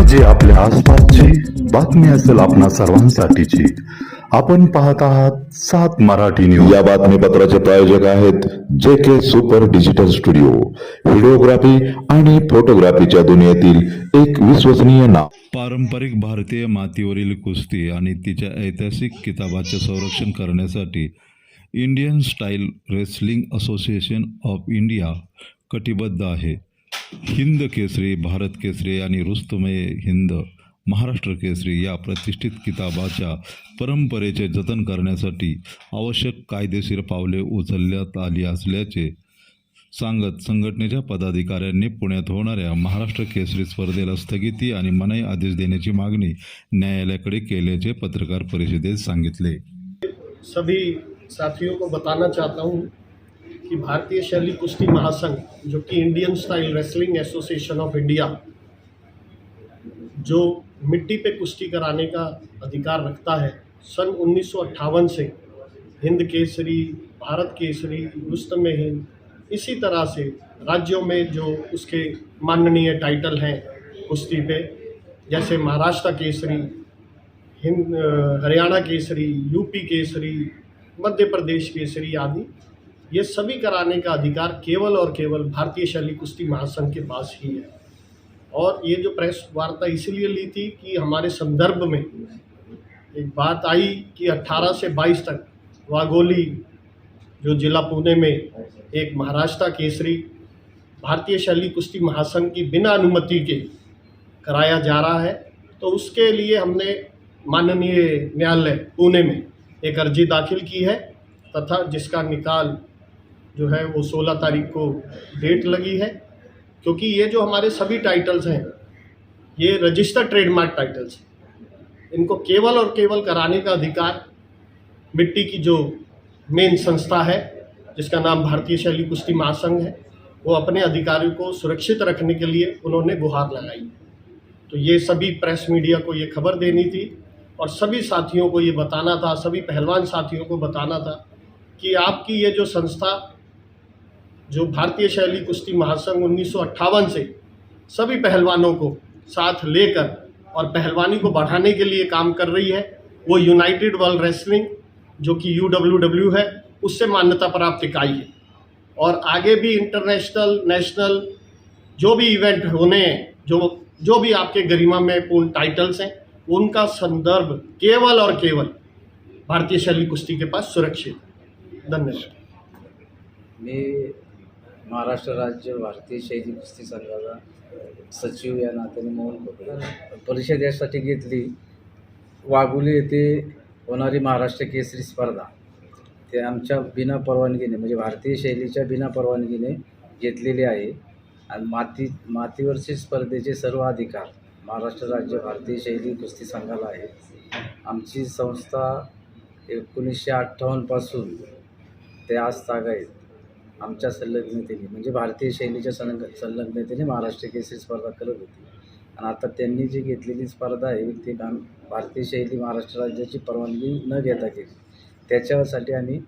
म्हणजे आपल्या आसपासची बातमी असेल आपणा सर्वांसाठीची। आपण पाहत आहात 7 मराठी न्यूज। या बातमीपत्राचे प्रायोजक आहेत JK super digital studio, videography आणि फोटोग्राफीच्या दुनियेतील एक विश्वसनीय नाव। पारंपरिक भारतीय मातीवरील कुस्ती आणि तिच्या ऐतिहासिक किताबाचे संरक्षण करण्यासाठी Indian style wrestling association of India कटिबद्ध आहे। हिंद केसरी, भारत केसरी आणि रुस्तमे हिंद, महाराष्ट्र केसरी या प्रतिष्ठित किताबाच्या परंपरेचे जतन करण्यासाठी आवश्यक कायदेशीर पावले उचलण्यात आली असल्याचे सांगत संघटनेच्या पदाधिकाऱ्यांनी पुण्यात होणाऱ्या महाराष्ट्र केसरी स्पर्धेला स्थगिती आणि मनाई आदेश देण्याची मागणी न्यायालयाकडे केल्याचे पत्रकार परिषदेत सांगितले। सभी साथियों को बताना चाहता हूं कि भारतीय शैली कुश्ती महासंघ, जो कि Indian style wrestling association of India, जो मिट्टी पे कुश्ती कराने का अधिकार रखता है, सन 1958 से हिंद केसरी, भारत केसरी, रुस्तमे हिंद, इसी तरह से राज्यों में जो उसके माननीय टाइटल हैं कुश्ती पे, जैसे महाराष्ट्र केसरी, हरियाणा केसरी, यूपी केसरी, मध्य प्रदेश केसरी आदि, ये सभी कराने का अधिकार केवल और केवल भारतीय शैली कुश्ती महासंघ के पास ही है। और ये जो प्रेस वार्ता इसलिए ली थी कि हमारे संदर्भ में एक बात आई कि 18 से 22 तक वाघोली, जो जिला पुणे में एक महाराष्ट्र केसरी भारतीय शैली कुश्ती महासंघ की बिना अनुमति के कराया जा रहा है। तो उसके लिए हमने माननीय न्यायालय पुणे में एक अर्जी दाखिल की है, तथा जिसका निकाल जो है वो 16 तारीख को डेट लगी है। क्योंकि ये जो हमारे सभी टाइटल्स हैं, ये रजिस्टर्ड ट्रेडमार्क टाइटल्स हैं। इनको केवल और केवल कराने का अधिकार मिट्टी की जो मेन संस्था है, जिसका नाम भारतीय शैली कुश्ती महासंघ है, वो अपने अधिकारियों को सुरक्षित रखने के लिए उन्होंने गुहार लगाई। तो ये सभी प्रेस मीडिया को ये खबर देनी थी और सभी साथियों को ये बताना था, सभी पहलवान साथियों को बताना था कि आपकी ये जो संस्था, जो भारतीय शैली कुश्ती महासंघ 1958 से सभी पहलवानों को साथ लेकर और पहलवानी को बढ़ाने के लिए काम कर रही है, वो यूनाइटेड वर्ल्ड रेसलिंग, जो कि UWW है, उससे मान्यता प्राप्त इकाई है। और आगे भी इंटरनेशनल, नेशनल जो भी इवेंट होने हैं, जो भी आपके गरिमा में पूर्ण टाइटल्स हैं, उनका संदर्भ केवल और केवल भारतीय शैली कुश्ती के पास सुरक्षित है। धन्यवाद। मी महाराष्ट्र राज्य भारतीय शैली कुस्ती संघाचा सचिव या नात्याने मोहन खोपडे परिषद यासाठी घेतली। वाघोली येथे होणारी महाराष्ट्र केसरी स्पर्धा ते आमच्या बिना परवानगीने, म्हणजे भारतीय शैलीच्या बिना परवानगीने घेतलेली आहे। आणि मातीवरचे स्पर्धेचे सर्व अधिकार महाराष्ट्र राज्य भारतीय शैली कुस्ती संघाला आहे। आमची संस्था 1958 पासून ते आज तागायत आमच्या संलग्नतेने, म्हणजे भारतीय शैलीच्या संलग्नतेने महाराष्ट्र केसरी स्पर्धा करत होती। आणि आता त्यांनी जी घेतलेली स्पर्धा आहे ती भारतीय शैली महाराष्ट्र राज्याची परवानगी न घेता केली, त्याच्यासाठी आम्ही